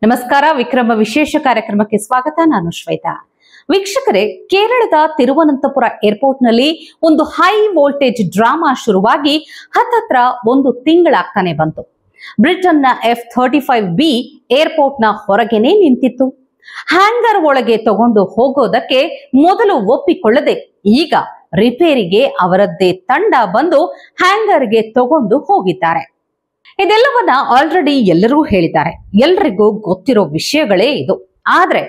ನಮಸ್ಕಾರ. ವಿಕ್ರಮ ವಿಶೇಷ ಕಾರ್ಯಕ್ರಮಕ್ಕೆ ಸ್ವಾಗತ. ನಾನು ಶ್ವೇತಾ. ವೀಕ್ಷಕರೇ, ಕೇರಳದ ತಿರುವನಂತಪುರ ಏರ್ಪೋರ್ಟ್ ನಲ್ಲಿ ಒಂದು ಹೈ ವೋಲ್ಟೇಜ್ ಡ್ರಾಮಾ ಶುರುವಾಗಿ ಹತ್ತತ್ರ ಒಂದು ತಿಂಗಳಾಗ್ತಾನೆ ಬಂತು. ಬ್ರಿಟನ್ನ F-35B ಏರ್ಪೋರ್ಟ್ ನ ಹೊರಗೇನೆ ನಿಂತಿತ್ತು. ಹ್ಯಾಂಗರ್ ಒಳಗೆ ತಗೊಂಡು ಹೋಗೋದಕ್ಕೆ ಮೊದಲು ಒಪ್ಪಿಕೊಳ್ಳದೆ ಈಗ ರಿಪೇರಿಗೆ ಅವರದ್ದೇ ತಂಡ ಬಂದು ಹ್ಯಾಂಗರ್ಗೆ ತಗೊಂಡು ಹೋಗಿದ್ದಾರೆ. ಇದೆಲ್ಲವನ್ನ ಆಲ್ರೆಡಿ ಎಲ್ಲರೂ ಹೇಳಿದ್ದಾರೆ, ಎಲ್ರಿಗೂ ಗೊತ್ತಿರೋ ವಿಷಯಗಳೇ ಇದು. ಆದ್ರೆ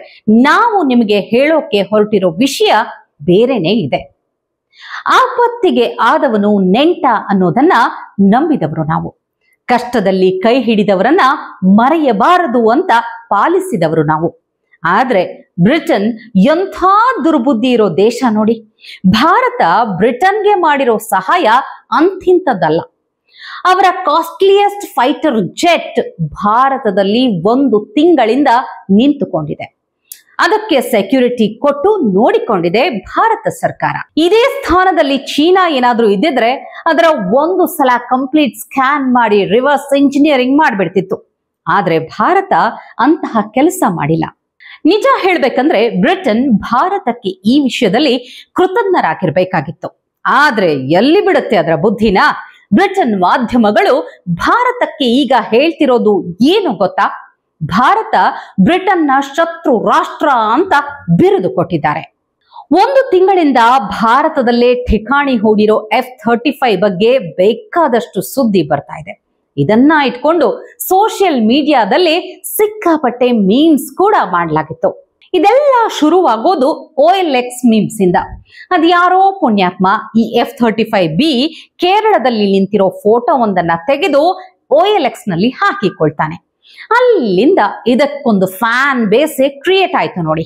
ನಾವು ನಿಮಗೆ ಹೇಳೋಕೆ ಹೊರಟಿರೋ ವಿಷಯ ಬೇರೆನೇ ಇದೆ. ಆಪತ್ತಿಗೆ ಆದವನು ನೆಂಟ ಅನ್ನೋದನ್ನ ನಂಬಿದವರು ನಾವು. ಕಷ್ಟದಲ್ಲಿ ಕೈ ಹಿಡಿದವರನ್ನ ಮರೆಯಬಾರದು ಅಂತ ಪಾಲಿಸಿದವರು ನಾವು. ಆದ್ರೆ ಬ್ರಿಟನ್ ಎಂಥ ದುರ್ಬುದ್ಧಿ ಇರೋ ದೇಶ ನೋಡಿ. ಭಾರತ ಬ್ರಿಟನ್ಗೆ ಮಾಡಿರೋ ಸಹಾಯ ಅಂತಿಂತದ್ದಲ್ಲ. ಅವರ ಕಾಸ್ಟ್ಲಿಯೆಸ್ಟ್ ಫೈಟರ್ ಜೆಟ್ ಭಾರತದಲ್ಲಿ ಒಂದು ತಿಂಗಳಿಂದ ನಿಂತುಕೊಂಡಿದೆ. ಅದಕ್ಕೆ ಸೆಕ್ಯೂರಿಟಿ ಕೊಟ್ಟು ನೋಡಿಕೊಂಡಿದೆ ಭಾರತ ಸರ್ಕಾರ. ಇದೇ ಸ್ಥಾನದಲ್ಲಿ ಚೀನಾ ಏನಾದ್ರೂ ಇದ್ದಿದ್ರೆ ಅದರ ಒಂದು ಸಲ ಕಂಪ್ಲೀಟ್ ಸ್ಕ್ಯಾನ್ ಮಾಡಿ ರಿವರ್ಸ್ ಇಂಜಿನಿಯರಿಂಗ್ ಮಾಡ್ಬಿಡ್ತಿತ್ತು. ಆದ್ರೆ ಭಾರತ ಅಂತಹ ಕೆಲಸ ಮಾಡಿಲ್ಲ. ನಿಜ ಹೇಳ್ಬೇಕಂದ್ರೆ ಬ್ರಿಟನ್ ಭಾರತಕ್ಕೆ ಈ ವಿಷಯದಲ್ಲಿ ಕೃತಜ್ಞರಾಗಿರ್ಬೇಕಾಗಿತ್ತು. ಆದ್ರೆ ಎಲ್ಲಿ ಬಿಡುತ್ತೆ ಅದರ ಬುದ್ಧಿನ. ಬ್ರಿಟನ್ ಮಾಧ್ಯಮಗಳು ಭಾರತಕ್ಕೆ ಈಗ ಹೇಳ್ತಿರೋದು ಏನು ಗೊತ್ತಾ? ಭಾರತ ಬ್ರಿಟನ್ನ ಶತ್ರು ರಾಷ್ಟ್ರ ಅಂತ ಬಿರುದು ಕೊಟ್ಟಿದ್ದಾರೆ. ಒಂದು ತಿಂಗಳಿಂದ ಭಾರತದಲ್ಲೇ ಠಿಕಾಣಿ ಹೂಡಿರೋ F-35 ಬಗ್ಗೆ ಬೇಕಾದಷ್ಟು ಸುದ್ದಿ ಬರ್ತಾ ಇದೆ. ಇದನ್ನ ಇಟ್ಕೊಂಡು ಸೋಷಿಯಲ್ ಮೀಡಿಯಾದಲ್ಲಿ ಸಿಕ್ಕಾಪಟ್ಟೆ ಮೀಮ್ಸ್ ಕೂಡ ಮಾಡಲಾಗಿತ್ತು. ಇದೆಲ್ಲ ಶುರುವಾಗೋದು OLX ಮೀಮ್ಸ್ ಇಂದ. ಅದ್ ಯಾರೋ ಪುಣ್ಯಾತ್ಮ ಈ F-35B ಕೇರಳದಲ್ಲಿ ನಿಂತಿರೋ ಫೋಟೋ ಒಂದನ್ನ ತೆಗೆದು OLX ನಲ್ಲಿ ಹಾಕಿಕೊಳ್ತಾನೆ. ಅಲ್ಲಿಂದ ಇದಕ್ಕೊಂದು ಫ್ಯಾನ್ ಬೇಸೆ ಕ್ರಿಯೇಟ್ ಆಯ್ತು ನೋಡಿ.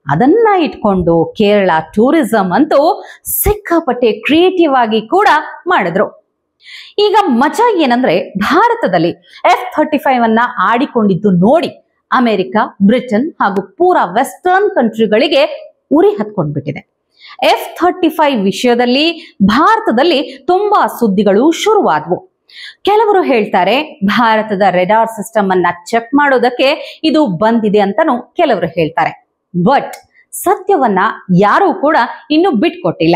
ಅದನ್ನ ಇಟ್ಕೊಂಡು ಕೇರಳ ಟೂರಿಸಂ ಅಂತೂ ಸಿಕ್ಕಾಪಟ್ಟೆ ಕ್ರಿಯೇಟಿವ್ ಆಗಿ ಕೂಡ ಮಾಡಿದ್ರು. ಈಗ ಮಜಾ ಏನಂದ್ರೆ ಭಾರತದಲ್ಲಿ F-35 ಅನ್ನ ಆಡಿಕೊಂಡಿದ್ದು ನೋಡಿ ಅಮೆರಿಕ, ಬ್ರಿಟನ್ ಹಾಗೂ ಪೂರಾ ವೆಸ್ಟರ್ನ್ ಕಂಟ್ರಿಗಳಿಗೆ ಉರಿ ಹತ್ಕೊಂಡ್ಬಿಟ್ಟಿದೆ. F-35 ವಿಷಯದಲ್ಲಿ ಭಾರತದಲ್ಲಿ ತುಂಬಾ ಸುದ್ದಿಗಳು ಶುರುವಾದವು. ಕೆಲವರು ಹೇಳ್ತಾರೆ ಭಾರತದ ರೆಡಾರ್ ಸಿಸ್ಟಮ್ ಅನ್ನ ಚೆಕ್ ಮಾಡೋದಕ್ಕೆ ಇದು ಬಂದಿದೆ ಅಂತಾನು ಕೆಲವರು ಹೇಳ್ತಾರೆ. ಬಟ್ ಸತ್ಯವನ್ನ ಯಾರೂ ಕೂಡ ಇನ್ನು ಬಿಟ್ಕೊಟ್ಟಿಲ್ಲ.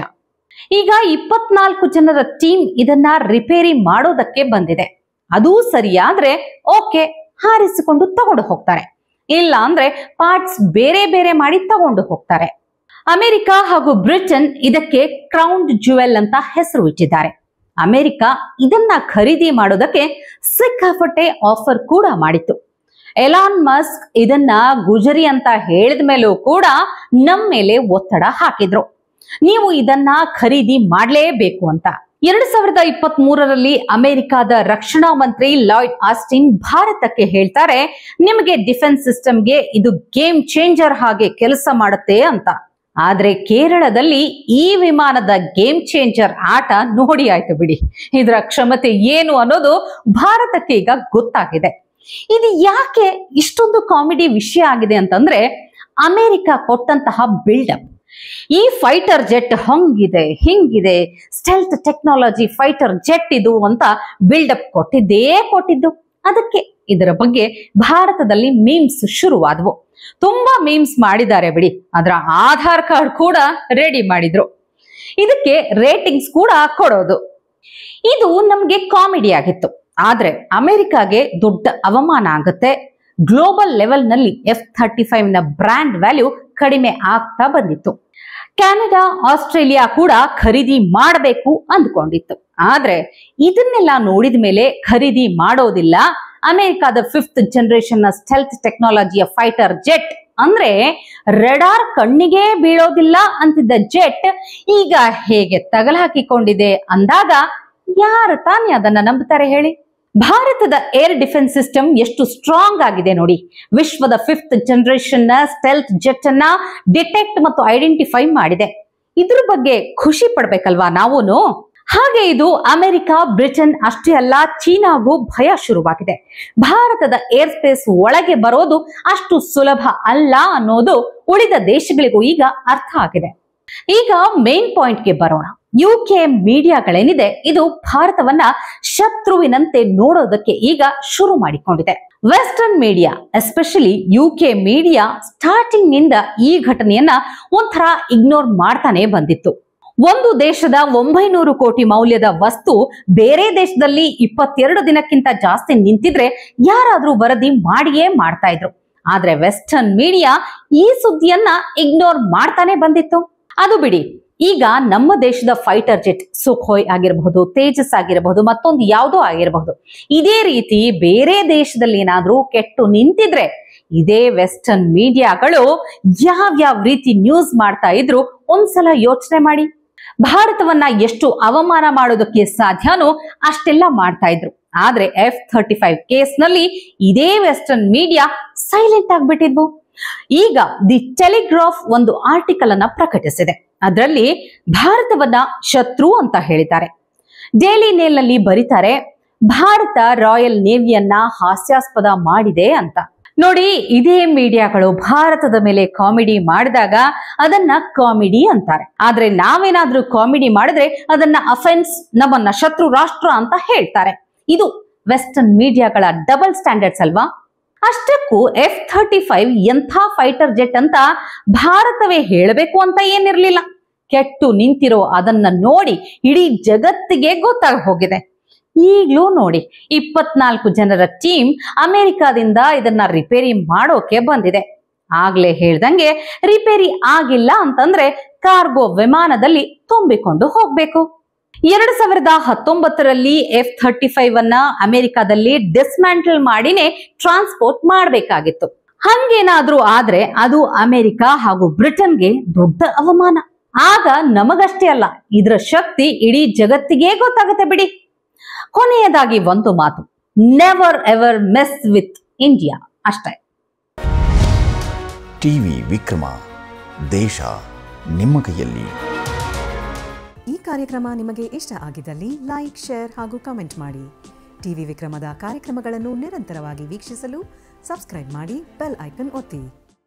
ಈಗ 24 ಜನರ ಟೀಮ್ ಇದನ್ನ ರಿಪೇರಿ ಮಾಡೋದಕ್ಕೆ ಬಂದಿದೆ. ಅದು ಸರಿಯಾದ್ರೆ ಓಕೆ, ಹಾರಿಸಿಕೊಂಡು ತಗೊಂಡು ಹೋಗ್ತಾರೆ. ಇಲ್ಲ ಅಂದ್ರೆ ಪಾರ್ಟ್ಸ್ ಬೇರೆ ಬೇರೆ ಮಾಡಿ ತಗೊಂಡು ಹೋಗ್ತಾರೆ. ಅಮೆರಿಕ ಹಾಗೂ ಬ್ರಿಟನ್ ಇದಕ್ಕೆ ಕ್ರೌನ್ ಜ್ಯುವೆಲ್ ಅಂತ ಹೆಸರು ಇಟ್ಟಿದ್ದಾರೆ. ಅಮೆರಿಕ ಇದನ್ನ ಖರೀದಿ ಮಾಡೋದಕ್ಕೆ ಸಿಕ್ಕಾಪಟ್ಟೆ ಆಫರ್ ಕೂಡ ಮಾಡಿತ್ತು. ಎಲಾನ್ ಮಸ್ಕ್ ಇದನ್ನ ಗುಜರಿ ಅಂತ ಹೇಳಿದ ಮೇಲೂ ಕೂಡ ನಮ್ಮ ಮೇಲೆ ಒತ್ತಡ ಹಾಕಿದ್ರು, ನೀವು ಇದನ್ನ ಖರೀದಿ ಮಾಡ್ಲೇಬೇಕು ಅಂತ. 2023ರಲ್ಲಿ ಅಮೆರಿಕಾದ ರಕ್ಷಣಾ ಮಂತ್ರಿ ಲಾಯ್ಡ್ ಆಸ್ಟಿನ್ ಭಾರತಕ್ಕೆ ಹೇಳ್ತಾರೆ, ನಿಮಗೆ ಡಿಫೆನ್ಸ್ ಸಿಸ್ಟಮ್ಗೆ ಇದು ಗೇಮ್ ಚೇಂಜರ್ ಹಾಗೆ ಕೆಲಸ ಮಾಡುತ್ತೆ ಅಂತ. ಆದ್ರೆ ಕೇರಳದಲ್ಲಿ ಈ ವಿಮಾನದ ಗೇಮ್ ಚೇಂಜರ್ ಆಟ ನೋಡಿ ಆಯ್ತು ಬಿಡಿ. ಇದರ ಕ್ಷಮತೆ ಏನು ಅನ್ನೋದು ಭಾರತಕ್ಕೆ ಈಗ ಗೊತ್ತಾಗಿದೆ. ಇದು ಯಾಕೆ ಇಷ್ಟೊಂದು ಕಾಮಿಡಿ ವಿಷಯ ಆಗಿದೆ ಅಂತಂದ್ರೆ ಅಮೆರಿಕ ಕೊಟ್ಟಂತಹ ಬಿಲ್ಡಪ್. ಈ ಫೈಟರ್ ಜೆಟ್ ಹಂಗಿದೆ ಹಿಂಗಿದೆ, ಸ್ಟೆಲ್ತ್ ಟೆಕ್ನಾಲಜಿ ಫೈಟರ್ ಜೆಟ್ ಇದು ಅಂತ ಬಿಲ್ಡಪ್ ಕೊಟ್ಟಿದ್ದು. ಅದಕ್ಕೆ ಇದರ ಬಗ್ಗೆ ಭಾರತದಲ್ಲಿ ಮೀಮ್ಸ್ ಶುರುವಾದವು. ತುಂಬಾ ಮೀಮ್ಸ್ ಮಾಡಿದ್ದಾರೆ ಬಿಡಿ. ಅದರ ಆಧಾರ್ ಕಾರ್ಡ್ ಕೂಡ ರೆಡಿ ಮಾಡಿದ್ರು. ಇದಕ್ಕೆ ರೇಟಿಂಗ್ಸ್ ಕೂಡ ಕೊಡೋದು. ಇದು ನಮ್ಗೆ ಕಾಮಿಡಿ ಆಗಿತ್ತು. ಆದ್ರೆ ಅಮೆರಿಕಾಗೆ ದೊಡ್ಡ ಅವಮಾನ ಆಗುತ್ತೆ. ಗ್ಲೋಬಲ್ ಲೆವೆಲ್ ನಲ್ಲಿ F-35 ನ ಬ್ರ್ಯಾಂಡ್ ವ್ಯಾಲ್ಯೂ ಕಡಿಮೆ ಆಗ್ತಾ ಬಂದಿತ್ತು. ಕೆನಡಾ, ಆಸ್ಟ್ರೇಲಿಯಾ ಕೂಡ ಖರೀದಿ ಮಾಡಬೇಕು ಅಂದ್ಕೊಂಡಿತ್ತು. ಆದ್ರೆ ಇದನ್ನೆಲ್ಲ ನೋಡಿದ ಮೇಲೆ ಖರೀದಿ ಮಾಡೋದಿಲ್ಲ. ಅಮೆರಿಕಾದ 5th ಜನರೇಷನ್ ನ ಸ್ಟೆಲ್ತ್ ಟೆಕ್ನಾಲಜಿಯ ಫೈಟರ್ ಜೆಟ್ ಅಂದ್ರೆ ರೆಡಾರ್ ಕಣ್ಣಿಗೆ ಬೀಳೋದಿಲ್ಲ ಅಂತಿದ್ದ ಜೆಟ್ ಈಗ ಹೇಗೆ ತಗಲಾಕಿಕೊಂಡಿದೆ ಅಂದಾಗ ಯಾರು ತಾನೇ ಅದನ್ನ ನಂಬುತ್ತಾರೆ ಹೇಳಿ? ಭಾರತದ ಏರ್ ಡಿಫೆನ್ಸ್ ಸಿಸ್ಟಮ್ ಎಷ್ಟು ಸ್ಟ್ರಾಂಗ್ ಆಗಿದೆ ನೋಡಿ. ವಿಶ್ವದ 5th ಜನರೇಷನ್ ನ ಸ್ಟೆಲ್ತ್ ಜೆಟ್ ಅನ್ನ ಡಿಟೆಕ್ಟ್ ಮತ್ತು ಐಡೆಂಟಿಫೈ ಮಾಡಿದೆ. ಇದ್ರ ಬಗ್ಗೆ ಖುಷಿ ಪಡ್ಬೇಕಲ್ವಾ ನಾವೂನು? ಹಾಗೆ ಇದು ಅಮೆರಿಕ, ಬ್ರಿಟನ್ ಅಷ್ಟೇ ಅಲ್ಲ, ಚೀನಾಗೂ ಭಯ ಶುರುವಾಗಿದೆ. ಭಾರತದ ಏರ್ ಸ್ಪೇಸ್ ಒಳಗೆ ಬರೋದು ಅಷ್ಟು ಸುಲಭ ಅಲ್ಲ ಅನ್ನೋದು ಉಳಿದ ದೇಶಗಳಿಗೂ ಈಗ ಅರ್ಥ ಆಗಿದೆ. ಈಗ ಮೇನ್ ಪಾಯಿಂಟ್ಗೆ ಬರೋಣ. UK ಮೀಡಿಯಾಗಳೇನಿದೆ ಇದು ಭಾರತವನ್ನ ಶತ್ರುವಿನಂತೆ ನೋಡೋದಕ್ಕೆ ಈಗ ಶುರು ಮಾಡಿಕೊಂಡಿದೆ. Western media especially UK media starting ನಿಂದ ಈ ಘಟನೆಯನ್ನ ಒಂಥರ ಇಗ್ನೋರ್ ಮಾಡ್ತಾನೆ ಬಂದಿತ್ತು. ಒಂದು ದೇಶದ 900 ಕೋಟಿ ಮೌಲ್ಯದ ವಸ್ತು ಬೇರೆ ದೇಶದಲ್ಲಿ 22 ದಿನಕ್ಕಿಂತ ಜಾಸ್ತಿ ನಿಂತಿದ್ರೆ ಯಾರಾದ್ರೂ ವರದಿ ಮಾಡಿಯೇ ಮಾಡ್ತಾ ಇದ್ರು. ಆದ್ರೆ ವೆಸ್ಟರ್ನ್ ಮೀಡಿಯಾ ಈ ಸುದ್ದಿಯನ್ನ ಇಗ್ನೋರ್ ಮಾಡ್ತಾನೆ ಬಂದಿತ್ತು. ಅದು ಬಿಡಿ, ಈಗ ನಮ್ಮ ದೇಶದ ಫೈಟರ್ ಜೆಟ್ ಸುಖೋಯ್ ಆಗಿರಬಹುದು, ತೇಜಸ್ ಆಗಿರಬಹುದು, ಮತ್ತೊಂದು ಯಾವುದೋ ಆಗಿರಬಹುದು, ಇದೇ ರೀತಿ ಬೇರೆ ದೇಶದಲ್ಲಿ ಏನಾದ್ರೂ ಕೆಟ್ಟು ನಿಂತಿದ್ರೆ ಇದೇ ವೆಸ್ಟರ್ನ್ ಮೀಡಿಯಾಗಳು ಯಾವ್ಯಾವ ರೀತಿ ನ್ಯೂಸ್ ಮಾಡ್ತಾ ಇದ್ರು ಒಂದ್ಸಲ ಯೋಚನೆ ಮಾಡಿ. ಭಾರತವನ್ನ ಎಷ್ಟು ಅವಮಾನ ಮಾಡೋದಕ್ಕೆ ಸಾಧ್ಯನೋ ಅಷ್ಟೆಲ್ಲ ಮಾಡ್ತಾ ಇದ್ರು. ಆದ್ರೆ F-35 ಕೇಸ್ನಲ್ಲಿ ಇದೇ ವೆಸ್ಟರ್ನ್ ಮೀಡಿಯಾ ಸೈಲೆಂಟ್ ಆಗ್ಬಿಟ್ಟಿದ್ವು. ಈಗ ದಿ ಟೆಲಿಗ್ರಾಫ್ ಒಂದು ಆರ್ಟಿಕಲ್ ಅನ್ನ ಪ್ರಕಟಿಸಿದೆ. ಅದರಲ್ಲಿ ಭಾರತವನ್ನ ಶತ್ರು ಅಂತ ಹೇಳಿದ್ದಾರೆ. ಡೈಲಿ ಮೇಲ್ ನಲ್ಲಿ ಬರೀತಾರೆ, ಭಾರತ ರಾಯಲ್ ನೇವಿಯನ್ನ ಹಾಸ್ಯಾಸ್ಪದ ಮಾಡಿದೆ ಅಂತ. ನೋಡಿ, ಇದೇ ಮೀಡಿಯಾಗಳು ಭಾರತದ ಮೇಲೆ ಕಾಮಿಡಿ ಮಾಡಿದಾಗ ಅದನ್ನ ಕಾಮಿಡಿ ಅಂತಾರೆ. ಆದ್ರೆ ನಾವೇನಾದ್ರೂ ಕಾಮಿಡಿ ಮಾಡಿದ್ರೆ ಅದನ್ನ ಅಫೆನ್ಸ್, ನಮ್ಮನ್ನ ಶತ್ರು ರಾಷ್ಟ್ರ ಅಂತ ಹೇಳ್ತಾರೆ. ಇದು ವೆಸ್ಟರ್ನ್ ಮೀಡಿಯಾಗಳ ಡಬಲ್ ಸ್ಟ್ಯಾಂಡರ್ಡ್ಸ್ ಅಲ್ವಾ? ಅಷ್ಟಕ್ಕೂ F-35 ಎಂಥ ಫೈಟರ್ ಜೆಟ್ ಅಂತ ಭಾರತವೇ ಹೇಳಬೇಕು ಅಂತ ಏನಿರ್ಲಿಲ್ಲ. ಕೆಟ್ಟು ನಿಂತಿರೋ ಅದನ್ನ ನೋಡಿ ಇಡೀ ಜಗತ್ತಿಗೆ ಗೊತ್ತಾಗಿ ಹೋಗಿದೆ. ಈಗ್ಲೂ ನೋಡಿ, 24 ಜನರ ಟೀಮ್ ಅಮೆರಿಕಾದಿಂದ ಇದನ್ನ ರಿಪೇರಿ ಮಾಡೋಕೆ ಬಂದಿದೆ. ಆಗ್ಲೇ ಹೇಳ್ದಂಗೆ ರಿಪೇರಿ ಆಗಿಲ್ಲ ಅಂತಂದ್ರೆ ಕಾರ್ಗೋ ವಿಮಾನದಲ್ಲಿ ತುಂಬಿಕೊಂಡು ಹೋಗ್ಬೇಕು. 2019ರಲ್ಲಿ F-35 ಅನ್ನ ಅಮೆರಿಕಾದಲ್ಲಿ ಡಿಸ್ಮ್ಯಾಂಟಲ್ ಮಾಡಿನೇ ಟ್ರಾನ್ಸ್ಪೋರ್ಟ್ ಮಾಡಬೇಕಾಗಿತ್ತು. ಹಂಗೇನಾದ್ರೂ ಆದ್ರೆ ಅದು ಅಮೆರಿಕ ಹಾಗೂ ಬ್ರಿಟನ್ಗೆ ದೊಡ್ಡ ಅವಮಾನ. ಆಗ ನಮಗಷ್ಟೇ ಅಲ್ಲ, ಇದರ ಶಕ್ತಿ ಇಡೀ ಜಗತ್ತಿಗೆ ಗೊತ್ತಾಗುತ್ತೆ ಬಿಡಿ. ಕೊನೆಯದಾಗಿ ಒಂದು ಮಾತು, never ever mess with India ಅಷ್ಟೇ. ಟಿವಿ ವಿಕ್ರಮ, ದೇಶ ನಿಮ್ಮ ಕೈಯಲ್ಲಿ. ಈ ಕಾರ್ಯಕ್ರಮ ನಿಮಗೆ ಇಷ್ಟ ಆಗಿದ್ದಲ್ಲಿ ಲೈಕ್, ಶೇರ್ ಹಾಗೂ ಕಮೆಂಟ್ ಮಾಡಿ. ಟಿವಿ ವಿಕ್ರಮದ ಕಾರ್ಯಕ್ರಮಗಳನ್ನು ನಿರಂತರವಾಗಿ ವೀಕ್ಷಿಸಲು ಸಬ್ಸ್ಕ್ರೈಬ್ ಮಾಡಿ, ಬೆಲ್ ಐಕನ್ ಒತ್ತಿ.